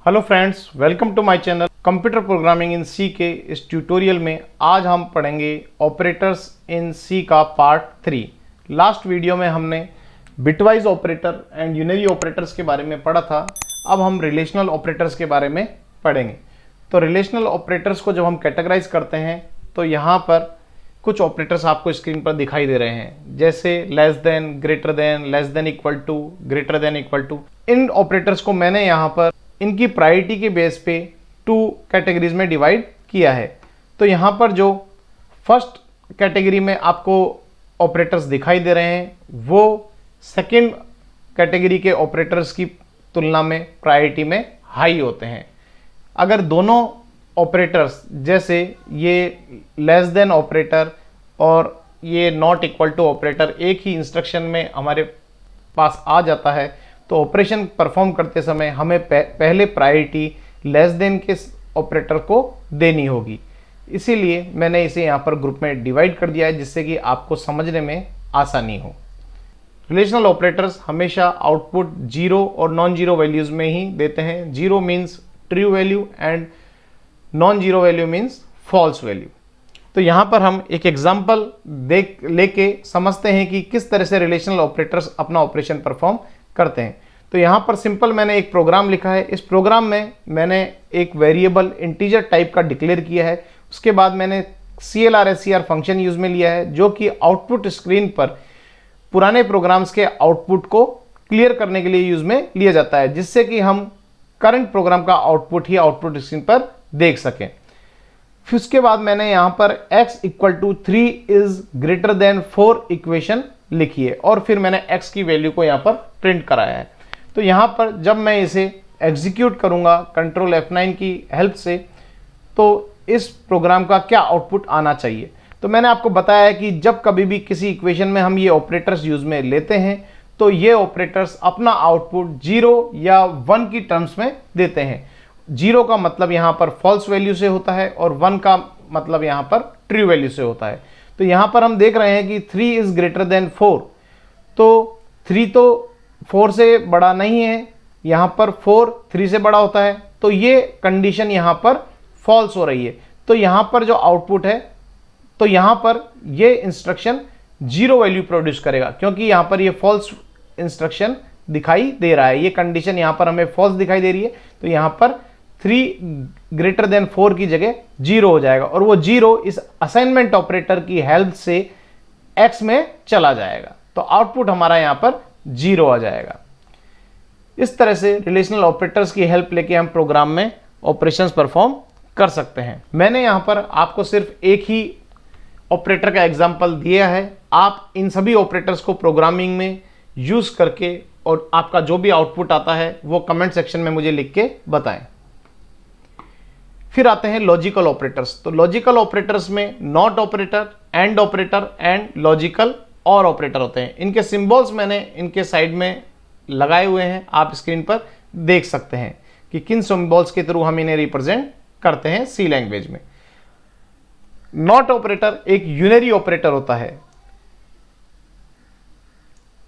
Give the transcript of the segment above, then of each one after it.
Hello friends, welcome to my channel computer programming in C के इस tutorial में आज हम पढ़ेंगे ऑपरेटर्स इन सी का पार्ट 3। लास्ट वीडियो में हमने bitwise operator and unary operators के बारे में पढ़ा था। अब हम रिलेशनल ऑपरेटर्स के बारे में पढ़ेंगे। तो रिलेशनल ऑपरेटर्स को जब हम कैटेगराइज करते हैं तो यहाँ पर कुछ ऑपरेटर्स आपको स्क्रीन पर दिखाई दे रहे हैं, जैसे less than, greater than, less than equal to, greater than equal to. इन ऑपरेटर्स को मैंने यहाँ पर इनकी प्रायोरिटी के बेस पे 2 कैटेगरीज में डिवाइड किया है। तो यहाँ पर जो फर्स्ट कैटेगरी में आपको ऑपरेटर्स दिखाई दे रहे हैं वो सेकंड कैटेगरी के ऑपरेटर्स की तुलना में प्रायोरिटी में हाई होते हैं। अगर दोनों ऑपरेटर्स जैसे ये लेस देन ऑपरेटर और ये नॉट इक्वल टू ऑपरेटर एक ही इंस्ट्रक्शन में हमारे पास आ जाता है तो ऑपरेशन परफॉर्म करते समय हमें पहले प्रायोरिटी लेस देन के ऑपरेटर को देनी होगी। इसीलिए मैंने इसे यहाँ पर ग्रुप में डिवाइड कर दिया है जिससे कि आपको समझने में आसानी हो। रिलेशनल ऑपरेटर्स हमेशा आउटपुट 0 और नॉन जीरो वैल्यूज़ में ही देते हैं। 0 means true value and non zero value means false value. तो यहाँ पर हम एक एग्जाम्पल लेके समझते हैं कि किस तरह से रिलेशनल ऑपरेटर्स अपना ऑपरेशन परफॉर्म करते हैं। तो यहाँ पर सिंपल मैंने एक प्रोग्राम लिखा है। इस प्रोग्राम में मैंने एक वेरिएबल इंटीजर टाइप का डिक्लेयर किया है। उसके बाद मैंने CLR फंक्शन यूज में लिया है जो कि आउटपुट स्क्रीन पर पुराने प्रोग्राम्स के आउटपुट को क्लियर करने के लिए यूज में लिया जाता है, जिससे कि हम करंट प्रोग्राम का आउटपुट ही आउटपुट स्क्रीन पर देख सकें। फिर उसके बाद मैंने यहाँ पर x equal to 3 is greater than 4 equation लिखी है और फिर मैंने x की वैल्यू को यहाँ पर प्रिंट कराया है। तो यहाँ पर जब मैं इसे एग्जीक्यूट करूँगा कंट्रोल F9 की हेल्प से तो इस प्रोग्राम का क्या आउटपुट आना चाहिए। तो मैंने आपको बताया है कि जब कभी भी किसी इक्वेशन में हम ये ऑपरेटर्स यूज में लेते हैं तो ये ऑपरेटर्स अपना आउटपुट 0 या 1 की टर्म्स में देते हैं। 0 का मतलब यहाँ पर फॉल्स वैल्यू से होता है और 1 का मतलब यहाँ पर ट्रू वैल्यू से होता है। तो यहाँ पर हम देख रहे हैं कि 3 इज ग्रेटर देन 4, तो 3 तो 4 से बड़ा नहीं है, यहाँ पर 4 3 से बड़ा होता है, तो ये कंडीशन यहाँ पर फॉल्स हो रही है। तो यहाँ पर जो आउटपुट है तो यहाँ पर ये इंस्ट्रक्शन 0 वैल्यू प्रोड्यूस करेगा क्योंकि यहाँ पर ये फॉल्स इंस्ट्रक्शन दिखाई दे रहा है। ये कंडीशन यहाँ पर हमें फॉल्स दिखाई दे रही है तो यहाँ पर 3 ग्रेटर देन 4 की जगह 0 हो जाएगा और वो 0 इस असाइनमेंट ऑपरेटर की हेल्प से x में चला जाएगा, तो आउटपुट हमारा यहाँ पर 0 आ जाएगा। इस तरह से रिलेशनल ऑपरेटर्स की हेल्प लेके हम प्रोग्राम में ऑपरेशंस परफॉर्म कर सकते हैं। मैंने यहाँ पर आपको सिर्फ एक ही ऑपरेटर का एग्जाम्पल दिया है। आप इन सभी ऑपरेटर्स को प्रोग्रामिंग में यूज करके और आपका जो भी आउटपुट आता है वो कमेंट सेक्शन में मुझे लिख के बताएं। फिर आते हैं लॉजिकल ऑपरेटर्स। तो लॉजिकल ऑपरेटर्स में not operator, and operator and logical और ऑपरेटर होते हैं। इनके सिंबल्स मैंने इनके साइड में लगाए हुए हैं, आप स्क्रीन पर देख सकते हैं कि किन सिंबल्स के थ्रू हम इन्हें रिप्रेजेंट करते हैं सी लैंग्वेज में। नॉट ऑपरेटर एक यूनरी ऑपरेटर होता है।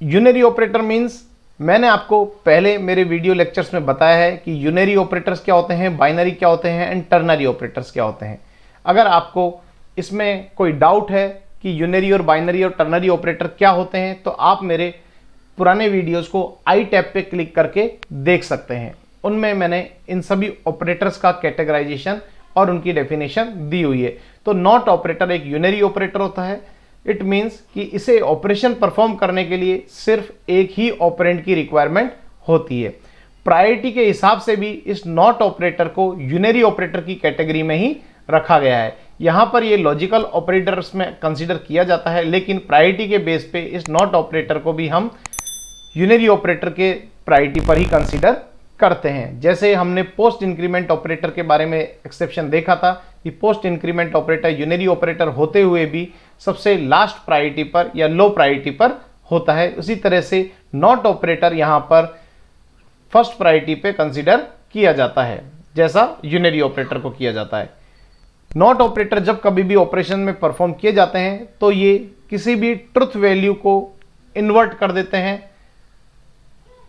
यूनरी ऑपरेटर मींस मैंने आपको पहले मेरे वीडियो लेक्चर्स में बताया है कि यूनरी ऑपरेटर्स क्या होते हैं, बाइनरी क्या होते हैं एंड टर्नरी ऑपरेटर्स क्या होते हैं। अगर आपको इसमें कोई डाउट है कि यूनरी और बाइनरी और टर्नरी ऑपरेटर क्या होते हैं तो आप मेरे पुराने वीडियोस को आई टैब पे क्लिक करके देख सकते हैं। उनमें मैंने इन सभी ऑपरेटर्स का कैटेगराइजेशन और उनकी डेफिनेशन दी हुई है। तो नॉट ऑपरेटर एक यूनरी ऑपरेटर होता है। इट मीन्स कि इसे ऑपरेशन परफॉर्म करने के लिए सिर्फ एक ही ऑपरेंड की रिक्वायरमेंट होती है। प्रायोरिटी के हिसाब से भी इस नॉट ऑपरेटर को यूनरी ऑपरेटर की कैटेगरी में ही रखा गया है। यहाँ पर ये लॉजिकल ऑपरेटर्स में कंसीडर किया जाता है, लेकिन प्रायोरिटी के बेस पे इस नॉट ऑपरेटर को भी हम यूनरी ऑपरेटर के प्रायोरिटी पर ही कंसीडर करते हैं। जैसे हमने पोस्ट इंक्रीमेंट ऑपरेटर के बारे में एक्सेप्शन देखा था कि post increment operator unary operator होते हुए भी सबसे लास्ट प्रायोरिटी पर या लो प्रायोरिटी पर होता है। उसी तरह से नॉट ऑपरेटर यहाँ पर फर्स्ट प्रायोरिटी पे कंसीडर किया जाता है जैसा यूनरी ऑपरेटर को किया जाता है। नॉट ऑपरेटर जब कभी भी ऑपरेशन में परफॉर्म किए जाते हैं तो ये किसी भी ट्रुथ वैल्यू को इन्वर्ट कर देते हैं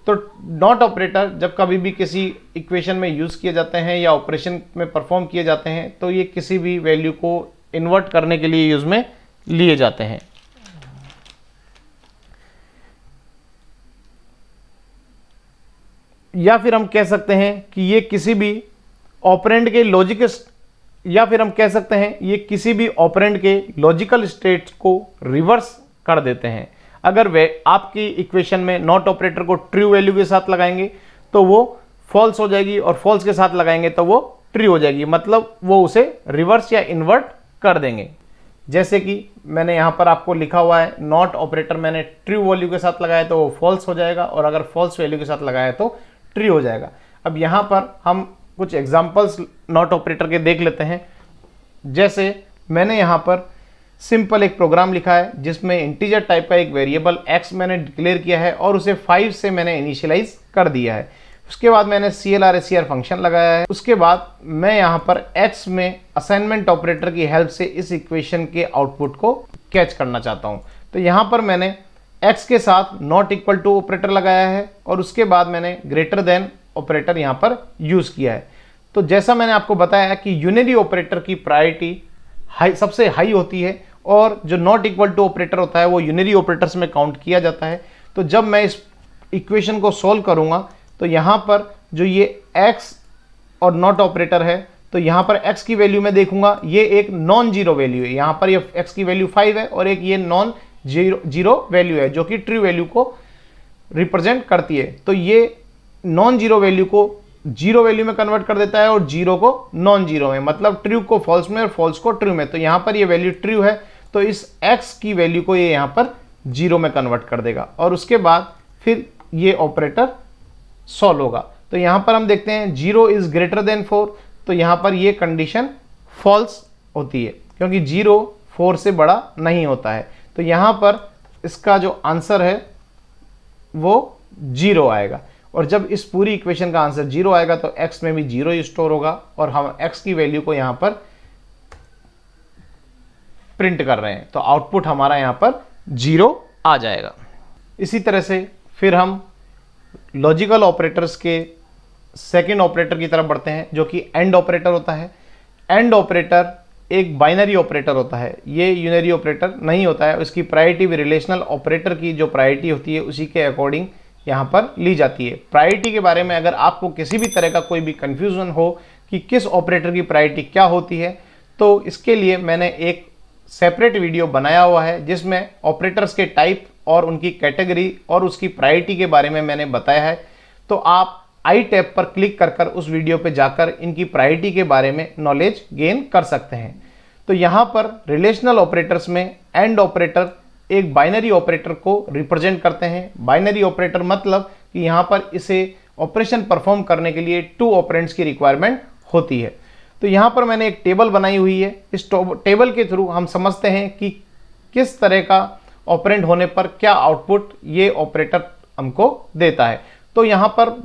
तो नॉट ऑपरेटर जब कभी भी किसी इक्वेशन में यूज़ किए जाते हैं या ऑपरेशन में परफॉर्म किए जाते हैं तो ये किसी भी वैल्यू को इन्वर्ट करने के लिए यूज़ में लिए जाते हैं। या फिर हम कह सकते हैं कि ये किसी भी ऑपरेंड के लॉजिकल स्टेट्स को रिवर्स कर देते हैं। अगर वे आपकी इक्वेशन में नॉट ऑपरेटर को ट्रू वैल्यू के साथ लगाएंगे तो वो फॉल्स हो जाएगी और फॉल्स के साथ लगाएंगे तो वो ट्रू हो जाएगी, मतलब वो उसे रिवर्स या इन्वर्ट कर देंगे। जैसे कि मैंने यहाँ पर आपको लिखा हुआ है, नॉट ऑपरेटर मैंने ट्रू वैल्यू के साथ लगाया तो वो फॉल्स हो जाएगा और अगर फॉल्स वैल्यू के साथ लगाया तो ट्रू हो जाएगा। अब यहाँ पर हम कुछ एग्जाम्पल्स नॉट ऑपरेटर के देख लेते हैं। जैसे मैंने यहाँ पर सिंपल एक प्रोग्राम लिखा है जिसमें इंटीजर टाइप का एक वेरिएबल x मैंने डिक्लेयर किया है और उसे 5 से मैंने इनिशियलाइज कर दिया है। उसके बाद मैंने CLR फंक्शन लगाया है। उसके बाद मैं यहाँ पर x में असाइनमेंट ऑपरेटर की हेल्प से इस इक्वेशन के आउटपुट को कैच करना चाहता हूँ। तो यहाँ पर मैंने x के साथ नॉट इक्वल टू ऑपरेटर लगाया है और उसके बाद मैंने ग्रेटर देन ऑपरेटर यहाँ पर यूज़ किया है। तो जैसा मैंने आपको बताया कि यूनरी ऑपरेटर की प्रायोरिटी सबसे हाई होती है और जो नॉट इक्वल टू ऑपरेटर होता है वो यूनरी ऑपरेटर्स में काउंट किया जाता है। तो जब मैं इस इक्वेशन को सॉल्व करूंगा तो यहाँ पर जो ये x और नॉट ऑपरेटर है तो यहाँ पर x की वैल्यू मैं देखूंगा, ये एक नॉन जीरो वैल्यू है। यहाँ पर ये x की वैल्यू 5 है और एक ये नॉन जीरो वैल्यू है जो कि ट्रू वैल्यू को रिप्रेजेंट करती है। तो ये नॉन जीरो वैल्यू को जीरो वैल्यू में कन्वर्ट कर देता है और जीरो को नॉन जीरो में, मतलब ट्रू को फॉल्स में और फॉल्स को ट्रू में। तो यहाँ पर ये वैल्यू ट्रू है तो इस x की वैल्यू को ये यहाँ पर जीरो में कन्वर्ट कर देगा और उसके बाद फिर ये ऑपरेटर सॉल्व होगा। तो यहाँ पर हम देखते हैं 0 इज ग्रेटर देन 4, तो यहाँ पर ये कंडीशन फॉल्स होती है क्योंकि 0 4 से बड़ा नहीं होता है। तो यहाँ पर इसका जो आंसर है वो 0 आएगा और जब इस पूरी इक्वेशन का आंसर 0 आएगा तो x में भी 0 ही स्टोर होगा और हम x की वैल्यू को यहाँ पर प्रिंट कर रहे हैं तो आउटपुट हमारा यहाँ पर 0 आ जाएगा। इसी तरह से फिर हम लॉजिकल ऑपरेटर्स के सेकेंड ऑपरेटर की तरफ बढ़ते हैं जो कि एंड ऑपरेटर होता है। एंड ऑपरेटर एक बाइनरी ऑपरेटर होता है, ये यूनरी ऑपरेटर नहीं होता है। इसकी प्रायोरिटी भी रिलेशनल ऑपरेटर की जो प्रायोरिटी होती है उसी के अकॉर्डिंग यहाँ पर ली जाती है। प्रायोरिटी के बारे में अगर आपको किसी भी तरह का कोई भी कंफ्यूजन हो कि किस ऑपरेटर की प्रायोरिटी क्या होती है तो इसके लिए मैंने एक सेपरेट वीडियो बनाया हुआ है जिसमें ऑपरेटर्स के टाइप और उनकी कैटेगरी और उसकी प्रायोरिटी के बारे में मैंने बताया है। तो आप आई टैब पर क्लिक कर उस वीडियो पे जाकर इनकी प्रायोरिटी के बारे में नॉलेज गेन कर सकते हैं। तो यहाँ पर रिलेशनल ऑपरेटर्स में एंड ऑपरेटर एक बाइनरी ऑपरेटर को रिप्रेजेंट करते हैं। बाइनरी ऑपरेटर मतलब कि यहाँ पर इसे ऑपरेशन परफॉर्म करने के लिए 2 ऑपरेंड्स की रिक्वायरमेंट होती है। तो यहाँ पर मैंने एक टेबल बनाई हुई है। इस टेबल के थ्रू हम समझते हैं कि किस तरह का ऑपरेंड होने पर क्या आउटपुट ये ऑपरेटर हमको देता है। तो यहाँ पर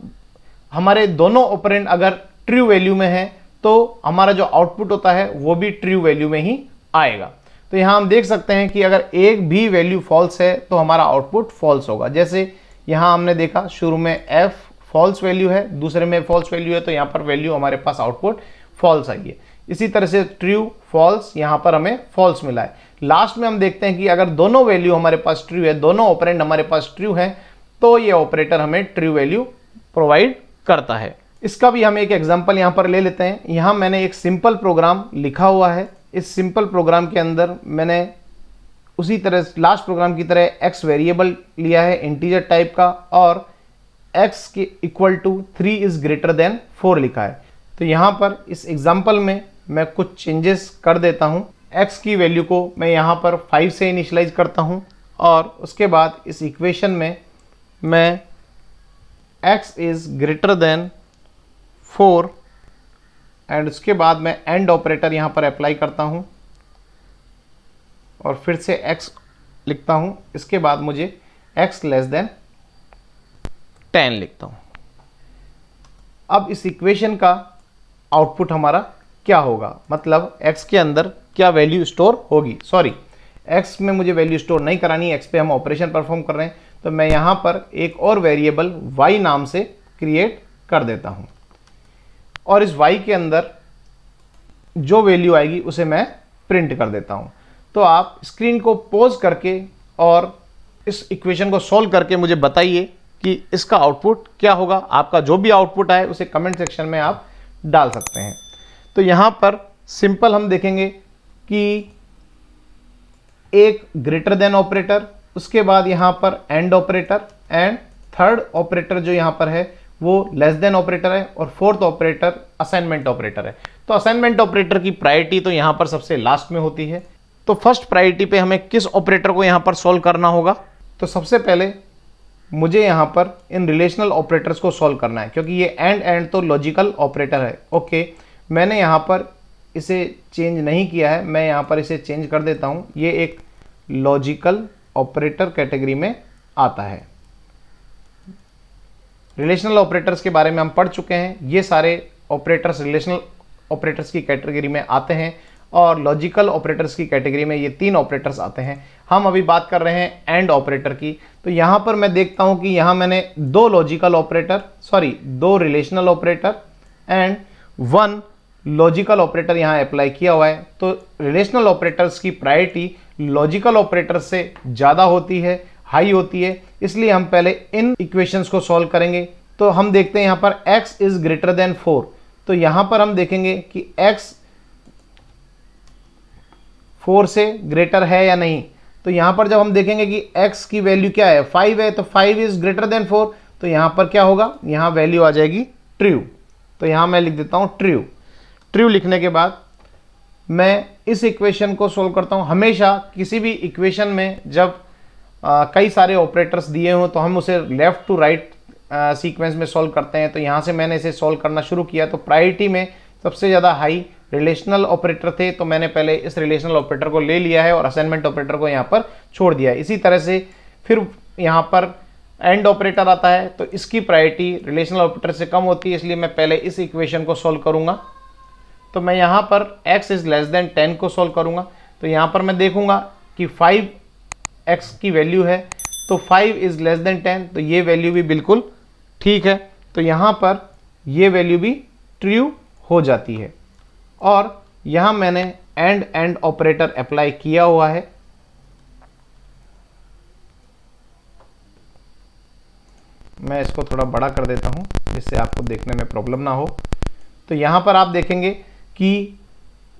हमारे दोनों ऑपरेंड अगर ट्रू वैल्यू में है तो हमारा जो आउटपुट होता है वो भी ट्रू वैल्यू में ही आएगा। तो यहाँ हम देख सकते हैं कि अगर एक भी वैल्यू फॉल्स है तो हमारा आउटपुट फॉल्स होगा। जैसे यहाँ हमने देखा शुरू में f फॉल्स वैल्यू है, दूसरे में फॉल्स वैल्यू है तो यहाँ पर वैल्यू हमारे पास आउटपुट फॉल्स आई है। इसी तरह से ट्रू फॉल्स यहाँ पर हमें फॉल्स मिला है। लास्ट में हम देखते हैं कि अगर दोनों वैल्यू हमारे पास ट्रू है, दोनों ऑपरेंड हमारे पास ट्रू है तो ये ऑपरेटर हमें ट्रू वैल्यू प्रोवाइड करता है। इसका भी हम एक एग्जांपल यहाँ पर ले लेते हैं। यहाँ मैंने एक सिंपल प्रोग्राम लिखा हुआ है। इस सिंपल प्रोग्राम के अंदर मैंने उसी तरह लास्ट प्रोग्राम की तरह x वेरिएबल लिया है इंटीजर टाइप का और x के equal to 3 is greater than 4 लिखा है। तो यहाँ पर इस एग्जांपल में मैं कुछ चेंजेस कर देता हूँ। x की वैल्यू को मैं यहाँ पर 5 से इनिशियलाइज करता हूँ और उसके बाद इस इक्वेशन में मैं x is greater than 4 and उसके बाद मैं एंड ऑपरेटर यहाँ पर अप्लाई करता हूँ और फिर से x लिखता हूँ। इसके बाद मुझे x लेस देन 10 लिखता हूँ। अब इस इक्वेशन का आउटपुट हमारा क्या होगा, मतलब x के अंदर क्या वैल्यू स्टोर होगी। सॉरी, x में मुझे वैल्यू स्टोर नहीं करानी है, x पे हम ऑपरेशन परफॉर्म कर रहे हैं। तो मैं यहाँ पर एक और वेरिएबल y नाम से क्रिएट कर देता हूँ और इस y के अंदर जो वैल्यू आएगी उसे मैं प्रिंट कर देता हूँ। तो आप स्क्रीन को पॉज करके और इस इक्वेशन को सॉल्व करके मुझे बताइए कि इसका आउटपुट क्या होगा। आपका जो भी आउटपुट आए उसे कमेंट सेक्शन में आप डाल सकते हैं। तो यहाँ पर सिंपल हम देखेंगे कि एक ग्रेटर देन ऑपरेटर, उसके बाद यहाँ पर and operator and third operator जो यहाँ पर है वो लेस देन ऑपरेटर है और फोर्थ ऑपरेटर असाइनमेंट ऑपरेटर है। तो असाइनमेंट ऑपरेटर की प्रायोरिटी तो यहाँ पर सबसे लास्ट में होती है। तो फर्स्ट प्रायोरिटी पे हमें किस ऑपरेटर को यहाँ पर सॉल्व करना होगा? तो सबसे पहले मुझे यहाँ पर इन रिलेशनल ऑपरेटर्स को सॉल्व करना है, क्योंकि ये एंड तो लॉजिकल ऑपरेटर है। ओके, मैंने यहाँ पर इसे चेंज नहीं किया है, मैं यहाँ पर इसे चेंज कर देता हूँ। ये एक लॉजिकल ऑपरेटर कैटेगरी में आता है। रिलेशनल ऑपरेटर्स के बारे में हम पढ़ चुके हैं। ये सारे ऑपरेटर्स रिलेशनल ऑपरेटर्स की कैटेगरी में आते हैं और लॉजिकल ऑपरेटर्स की कैटेगरी में ये 3 ऑपरेटर्स आते हैं। हम अभी बात कर रहे हैं एंड ऑपरेटर की। तो यहाँ पर मैं देखता हूँ कि यहाँ मैंने 2 relational operator and 1 logical operator यहाँ अप्लाई किया हुआ है। तो रिलेशनल ऑपरेटर्स की प्रायोरिटी लॉजिकल ऑपरेटर से ज़्यादा होती है, हाई होती है, इसलिए हम पहले इन इक्वेशंस को सॉल्व करेंगे। तो हम देखते हैं यहाँ पर x इज ग्रेटर देन 4। तो यहाँ पर हम देखेंगे कि x 4 से ग्रेटर है या नहीं। तो यहाँ पर जब हम देखेंगे कि x की वैल्यू क्या है, 5 है, तो 5 इज ग्रेटर देन 4। तो यहाँ पर क्या होगा, यहाँ वैल्यू आ जाएगी ट्रू। तो यहाँ मैं लिख देता हूँ ट्रू। ट्रू लिखने के बाद मैं इस इक्वेशन को सोल्व करता हूँ। हमेशा किसी भी इक्वेशन में जब कई सारे ऑपरेटर्स दिए हों तो हम उसे लेफ्ट टू राइट सीक्वेंस में सॉल्व करते हैं। तो यहाँ से मैंने इसे सॉल्व करना शुरू किया। तो प्रायोरिटी में सबसे ज़्यादा हाई रिलेशनल ऑपरेटर थे, तो मैंने पहले इस रिलेशनल ऑपरेटर को ले लिया है और असाइनमेंट ऑपरेटर को यहाँ पर छोड़ दिया है। इसी तरह से फिर यहाँ पर एंड ऑपरेटर आता है, तो इसकी प्रायोरिटी रिलेशनल ऑपरेटर से कम होती है, इसलिए मैं पहले इस इक्वेशन को सॉल्व करूँगा। तो मैं यहाँ पर x इज लेस देन 10 को सॉल्व करूँगा। तो यहाँ पर मैं देखूँगा कि 5x की वैल्यू है, तो 5 इज लेस देन 10, तो ये वैल्यू भी बिल्कुल ठीक है। तो यहाँ पर ये वैल्यू भी ट्रू हो जाती है और यहाँ मैंने एंड ऑपरेटर अप्लाई किया हुआ है। मैं इसको थोड़ा बड़ा कर देता हूँ जिससे आपको देखने में प्रॉब्लम ना हो। तो यहाँ पर आप देखेंगे कि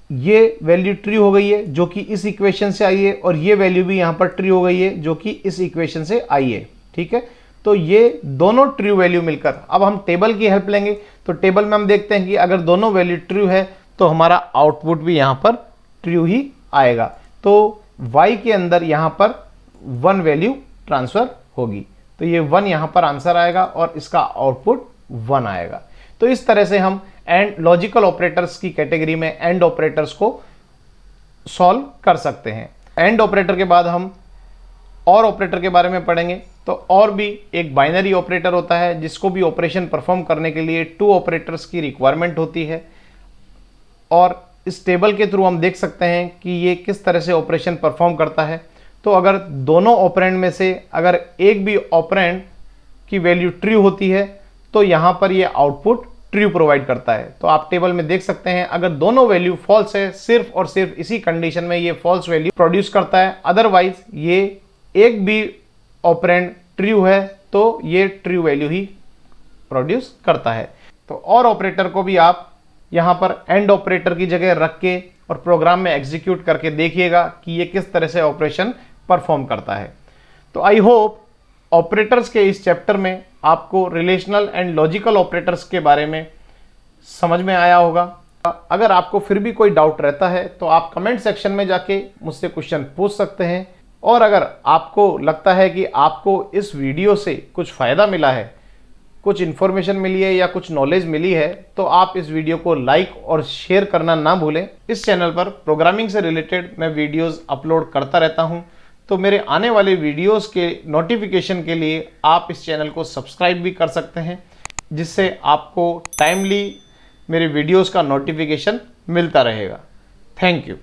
ये वैल्यू ट्रू हो गई है जो कि इस इक्वेशन से आई है, और ये वैल्यू भी यहाँ पर ट्रू हो गई है जो कि इस इक्वेशन से आई है। ठीक है, तो ये दोनों ट्रू वैल्यू मिलकर, अब हम टेबल की हेल्प लेंगे। तो टेबल में हम देखते हैं कि अगर दोनों वैल्यू ट्रू है तो हमारा आउटपुट भी यहाँ पर ट्रू ही आएगा। तो y के अंदर यहाँ पर 1 वैल्यू ट्रांसफर होगी, तो ये 1 यहाँ पर आंसर आएगा और इसका आउटपुट 1 आएगा। तो इस तरह से हम एंड लॉजिकल ऑपरेटर्स की कैटेगरी में एंड ऑपरेटर्स को सॉल्व कर सकते हैं। एंड ऑपरेटर के बाद हम और ऑपरेटर के बारे में पढ़ेंगे। तो और भी एक बाइनरी ऑपरेटर होता है जिसको भी ऑपरेशन परफॉर्म करने के लिए 2 ऑपरेटर्स की रिक्वायरमेंट होती है, और इस टेबल के थ्रू हम देख सकते हैं कि ये किस तरह से ऑपरेशन परफॉर्म करता है। तो अगर दोनों ऑपरेंड में से अगर एक भी ऑपरेंड की वैल्यू ट्रू होती है तो यहाँ पर ये आउटपुट ट्रू प्रोवाइड करता है। तो आप टेबल में देख सकते हैं अगर दोनों वैल्यू फॉल्स है, सिर्फ और सिर्फ इसी कंडीशन में ये फॉल्स वैल्यू प्रोड्यूस करता है। अदरवाइज ये एक भी ऑपरेंड ट्रू है तो ये ट्रू वैल्यू ही प्रोड्यूस करता है। तो और ऑपरेटर को भी आप यहाँ पर एंड ऑपरेटर की जगह रख के और प्रोग्राम में एग्जीक्यूट करके देखिएगा कि ये किस तरह से ऑपरेशन परफॉर्म करता है। तो आई होप ऑपरेटर्स के इस चैप्टर में आपको रिलेशनल एंड लॉजिकल ऑपरेटर्स के बारे में समझ में आया होगा। अगर आपको फिर भी कोई डाउट रहता है तो आप कमेंट सेक्शन में जाके मुझसे क्वेश्चन पूछ सकते हैं, और अगर आपको लगता है कि आपको इस वीडियो से कुछ फ़ायदा मिला है, कुछ इन्फॉर्मेशन मिली है या कुछ नॉलेज मिली है, तो आप इस वीडियो को लाइक और शेयर करना ना भूलें। इस चैनल पर प्रोग्रामिंग से रिलेटेड मैं वीडियोस अपलोड करता रहता हूं, तो मेरे आने वाले वीडियोस के नोटिफिकेशन के लिए आप इस चैनल को सब्सक्राइब भी कर सकते हैं, जिससे आपको टाइमली मेरे वीडियोस का नोटिफिकेशन मिलता रहेगा। Thank you.